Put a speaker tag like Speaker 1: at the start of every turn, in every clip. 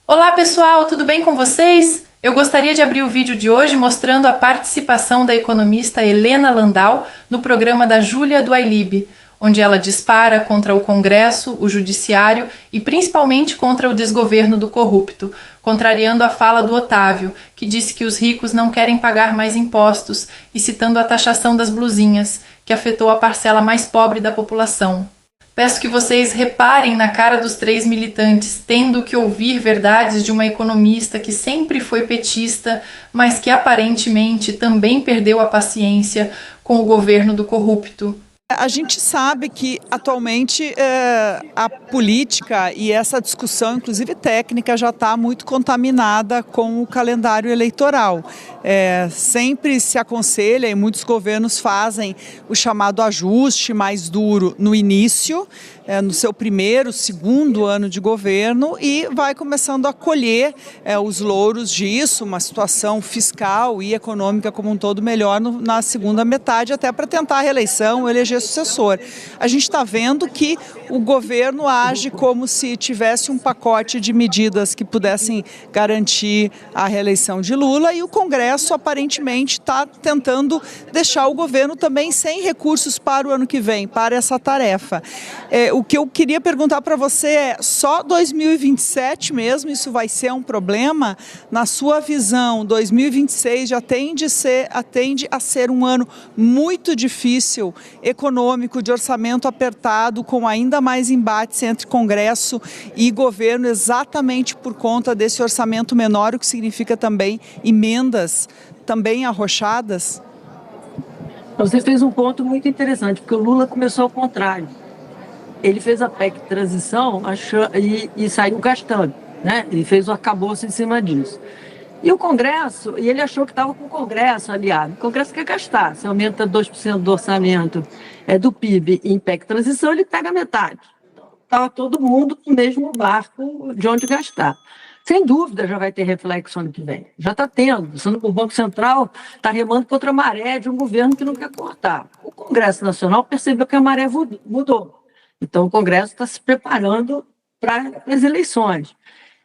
Speaker 1: Olá pessoal, tudo bem com vocês? Eu gostaria de abrir o vídeo de hoje mostrando a participação da economista Helena Landau no programa da Júlia do Ailib, onde ela dispara contra o Congresso, o Judiciário e principalmente contra o desgoverno do corrupto, contrariando a fala do Otávio, que disse que os ricos não querem pagar mais impostos e citando a taxação das blusinhas, que afetou a parcela mais pobre da população. Peço que vocês reparem na cara dos três militantes, tendo que ouvir verdades de uma economista que sempre foi petista, mas que aparentemente também perdeu a paciência com o governo do corrupto.
Speaker 2: A gente sabe que atualmente a política e essa discussão, inclusive técnica, já está muito contaminada com o calendário eleitoral. Sempre se aconselha, e muitos governos fazem o chamado ajuste mais duro no início, no seu primeiro, segundo ano de governo, e vai começando a colher os louros disso, uma situação fiscal e econômica como um todo melhor na segunda metade, até para tentar a reeleição, eleger sucessor. A gente está vendo que o governo age como se tivesse um pacote de medidas que pudessem garantir a reeleição de Lula, e o Congresso aparentemente está tentando deixar o governo também sem recursos para o ano que vem, para essa tarefa. O que eu queria perguntar para você é, só 2027 mesmo isso vai ser um problema? Na sua visão, 2026 já atende a ser um ano muito difícil, econômico, de orçamento apertado, com ainda mais embates entre Congresso e governo, exatamente por conta desse orçamento menor, o que significa também emendas também arrochadas?
Speaker 3: Você fez um ponto muito interessante, porque o Lula começou ao contrário. Ele fez a PEC de transição e saiu gastando, né? Ele fez o arcabouço em cima disso. E o Congresso, e ele achou que estava com o Congresso aliado. O Congresso quer gastar. Se aumenta 2% do orçamento do PIB em PEC de transição, ele pega metade. Estava todo mundo no mesmo barco de onde gastar. Sem dúvida já vai ter reflexo ano que vem. Já está tendo. O Banco Central está remando contra a maré de um governo que não quer cortar. O Congresso Nacional percebeu que a maré mudou. Então o Congresso está se preparando para as eleições.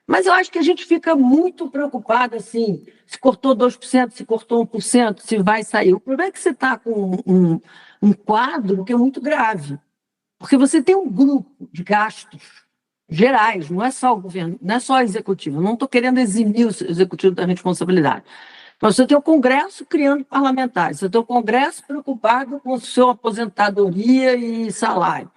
Speaker 3: Mas eu acho que a gente fica muito preocupado, assim, se cortou 2%, se cortou 1%, se vai sair. O problema é que você está com um quadro que é muito grave. Porque você tem um grupo de gastos gerais, não é só o governo, não é só o executivo. Eu não estou querendo eximir o executivo da responsabilidade. Mas você tem o Congresso criando parlamentares, você tem o Congresso preocupado com sua aposentadoria e salário.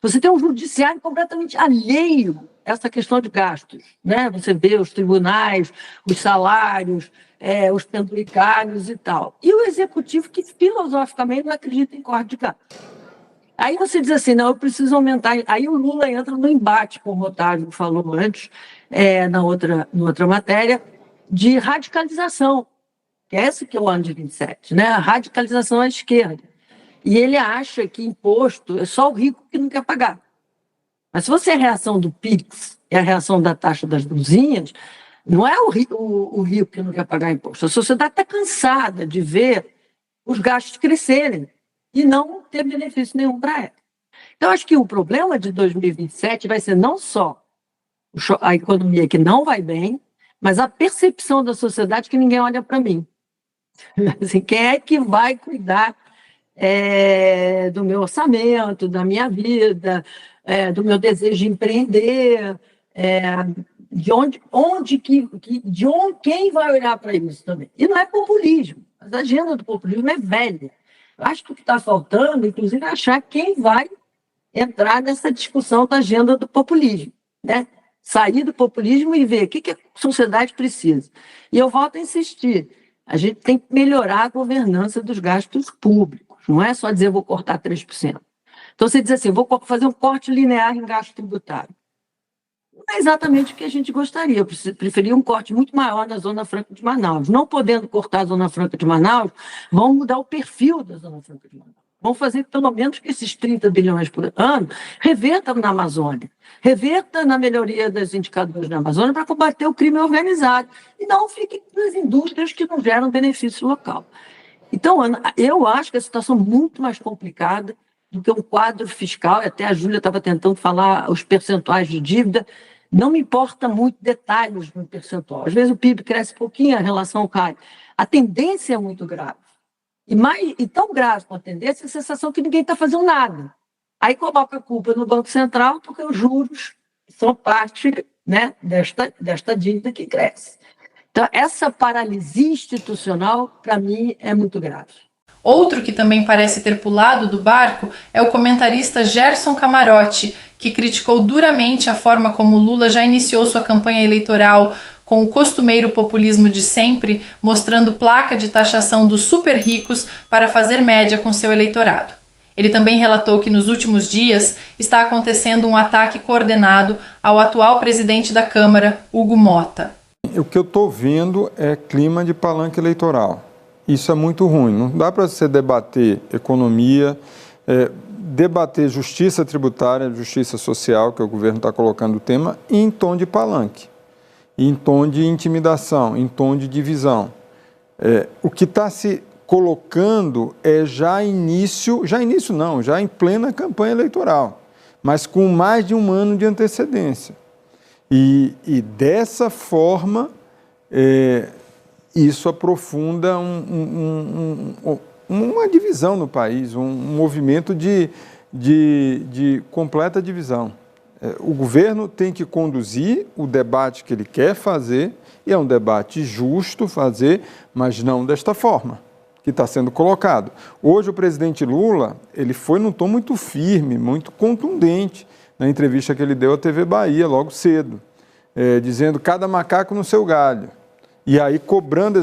Speaker 3: Você tem um judiciário completamente alheio a essa questão de gastos, né? Você vê os tribunais, os salários, os penduricários e tal. E o executivo que filosoficamente não acredita em corte de gastos. Aí você diz assim, não, eu preciso aumentar. Aí o Lula entra no embate, como o Otávio falou antes, na outra matéria, de radicalização. Esse que é o ano de 27, né? A radicalização à esquerda. E ele acha que imposto é só o rico que não quer pagar. Mas se você é a reação do PIX e a reação da taxa das blusinhas, não é o rico que não quer pagar imposto. A sociedade está cansada de ver os gastos crescerem e não ter benefício nenhum para ela. Então, acho que o problema de 2027 vai ser não só a economia que não vai bem, mas a percepção da sociedade que ninguém olha para mim. Assim, quem é que vai cuidar do meu orçamento, da minha vida, do meu desejo de empreender, quem vai olhar para isso também? E não é populismo, a agenda do populismo é velha. Acho que o que está faltando, inclusive, é achar quem vai entrar nessa discussão da agenda do populismo, né? Sair do populismo e ver o que a sociedade precisa. E eu volto a insistir, a gente tem que melhorar a governança dos gastos públicos. Não é só dizer vou cortar 3%. Então você diz assim, vou fazer um corte linear em gasto tributário. Não é exatamente o que a gente gostaria. Eu preferia um corte muito maior na Zona Franca de Manaus. Não podendo cortar a Zona Franca de Manaus, vão mudar o perfil da Zona Franca de Manaus. Vão fazer pelo menos que esses 30 bilhões por ano revertam na Amazônia, revertam na melhoria dos indicadores na Amazônia para combater o crime organizado. E não fiquem nas indústrias que não geram benefício local. Então, Ana, eu acho que a situação é muito mais complicada do que um quadro fiscal, até a Júlia estava tentando falar os percentuais de dívida, Não me importa muito detalhes no percentual. Às vezes o PIB cresce pouquinho, a relação cai. A tendência é muito grave. E tão grave com a tendência, a sensação que ninguém está fazendo nada. Aí coloca a culpa no Banco Central, porque os juros são parte, né, desta dívida que cresce. Então, essa paralisia institucional, para mim, é muito grave.
Speaker 1: Outro que também parece ter pulado do barco é o comentarista Gerson Camarote, que criticou duramente a forma como Lula já iniciou sua campanha eleitoral com o costumeiro populismo de sempre, mostrando placa de taxação dos super ricos para fazer média com seu eleitorado. Ele também relatou que nos últimos dias está acontecendo um ataque coordenado ao atual presidente da Câmara, Hugo Motta.
Speaker 4: O que eu estou vendo é clima de palanque eleitoral. Isso é muito ruim. Não dá para você debater economia, debater justiça tributária, justiça social, que o governo está colocando o tema, em tom de palanque, em tom de intimidação, em tom de divisão. O que está se colocando é já em plena campanha eleitoral, mas com mais de um ano de antecedência. E dessa forma, isso aprofunda uma divisão no país, um movimento de completa divisão. O governo tem que conduzir o debate que ele quer fazer, e é um debate justo fazer, mas não desta forma que está sendo colocado. Hoje o presidente Lula, ele foi num tom muito firme, muito contundente, na entrevista que ele deu à TV Bahia logo cedo, dizendo cada macaco no seu galho. E aí cobrando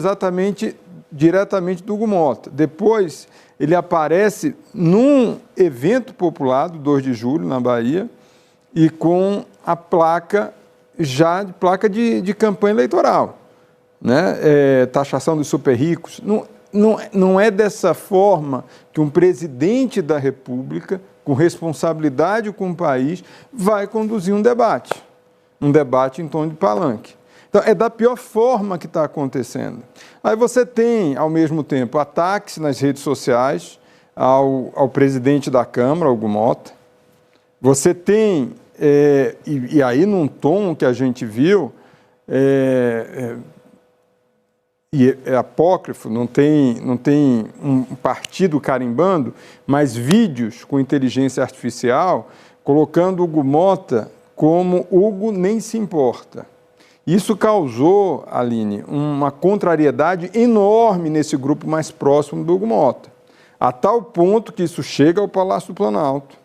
Speaker 4: diretamente do Hugo Motta. Depois ele aparece num evento popular do 2 de julho, na Bahia, e com a placa de campanha eleitoral, né? Taxação dos super ricos. Não é dessa forma que um presidente da República, com responsabilidade com o país, vai conduzir um debate em tom de palanque. Então, é da pior forma que está acontecendo. Aí você tem, ao mesmo tempo, ataques nas redes sociais ao presidente da Câmara, Hugo Motta. Você tem, e aí num tom que a gente viu, e é apócrifo, não tem um partido carimbando, mas vídeos com inteligência artificial colocando Hugo Motta como Hugo nem se importa. Isso causou, Aline, uma contrariedade enorme nesse grupo mais próximo do Hugo Motta, a tal ponto que isso chega ao Palácio do Planalto.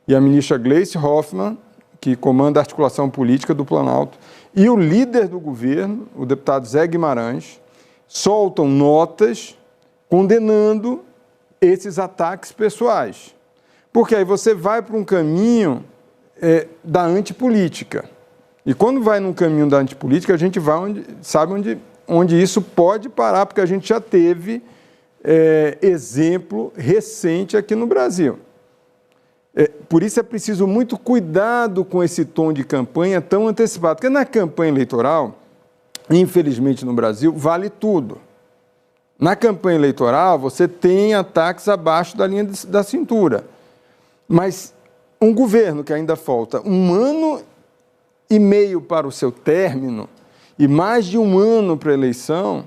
Speaker 4: E a ministra Gleice Hoffmann, que comanda a articulação política do Planalto, e o líder do governo, o deputado Zé Guimarães, soltam notas condenando esses ataques pessoais. Porque aí você vai para um caminho da antipolítica. E quando vai num caminho da antipolítica, a gente vai onde isso pode parar, porque a gente já teve exemplo recente aqui no Brasil. Por isso é preciso muito cuidado com esse tom de campanha tão antecipado, porque na campanha eleitoral, infelizmente no Brasil, vale tudo. Na campanha eleitoral, você tem ataques abaixo da linha da cintura. Mas um governo que ainda falta 1 ano e meio para o seu término e mais de 1 ano para a eleição,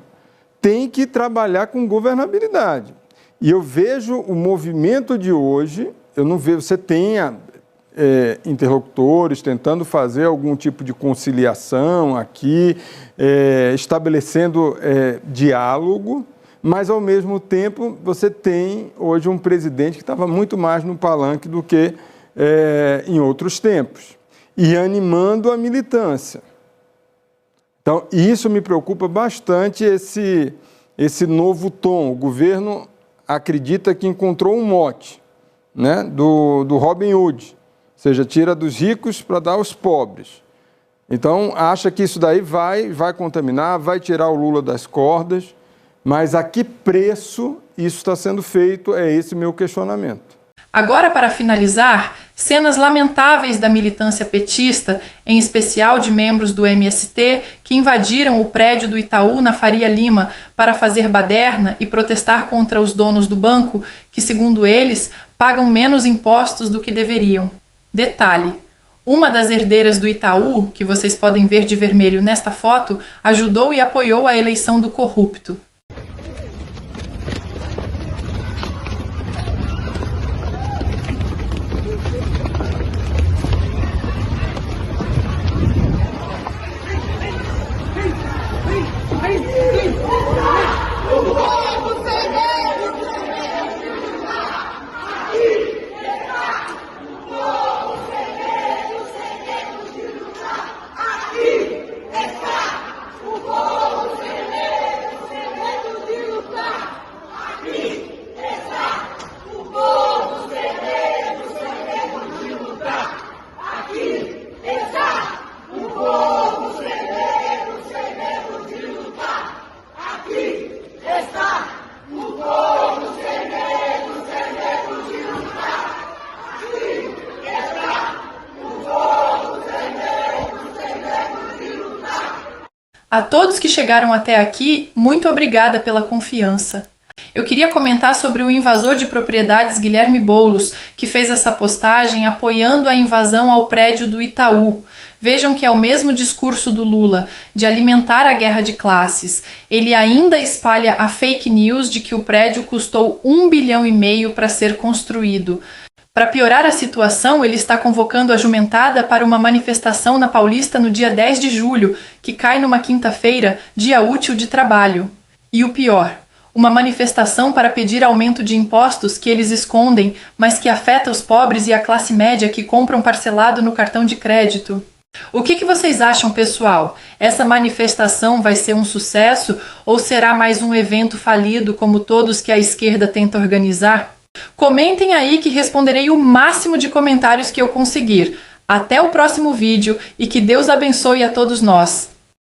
Speaker 4: tem que trabalhar com governabilidade. E eu vejo o movimento de hoje, eu não vejo, você tenha interlocutores tentando fazer algum tipo de conciliação aqui, estabelecendo diálogo, mas ao mesmo tempo você tem hoje um presidente que estava muito mais no palanque do que em outros tempos, e animando a militância. Então, isso me preocupa bastante, esse novo tom. O governo acredita que encontrou um mote, né, do Robin Hood, ou seja, tira dos ricos para dar aos pobres. Então, acha que isso daí vai contaminar, vai tirar o Lula das cordas, mas a que preço isso está sendo feito? É esse meu questionamento.
Speaker 1: Agora, para finalizar, cenas lamentáveis da militância petista, em especial de membros do MST, que invadiram o prédio do Itaú na Faria Lima para fazer baderna e protestar contra os donos do banco, que, segundo eles, pagam menos impostos do que deveriam. Detalhe: Uma das herdeiras do Itaú, que vocês podem ver de vermelho nesta foto, ajudou e apoiou a eleição do corrupto. A todos que chegaram até aqui, muito obrigada pela confiança. Eu queria comentar sobre o invasor de propriedades Guilherme Boulos, que fez essa postagem apoiando a invasão ao prédio do Itaú. Vejam que é o mesmo discurso do Lula, de alimentar a guerra de classes. Ele ainda espalha a fake news de que o prédio custou 1,5 bilhão para ser construído. Para piorar a situação, ele está convocando a jumentada para uma manifestação na Paulista no dia 10 de julho, que cai numa quinta-feira, dia útil de trabalho. E o pior, uma manifestação para pedir aumento de impostos que eles escondem, mas que afeta os pobres e a classe média que compram parcelado no cartão de crédito. O que vocês acham, pessoal? Essa manifestação vai ser um sucesso ou será mais um evento falido como todos que a esquerda tenta organizar? Comentem aí que responderei o máximo de comentários que eu conseguir. Até o próximo vídeo e que Deus abençoe a todos nós.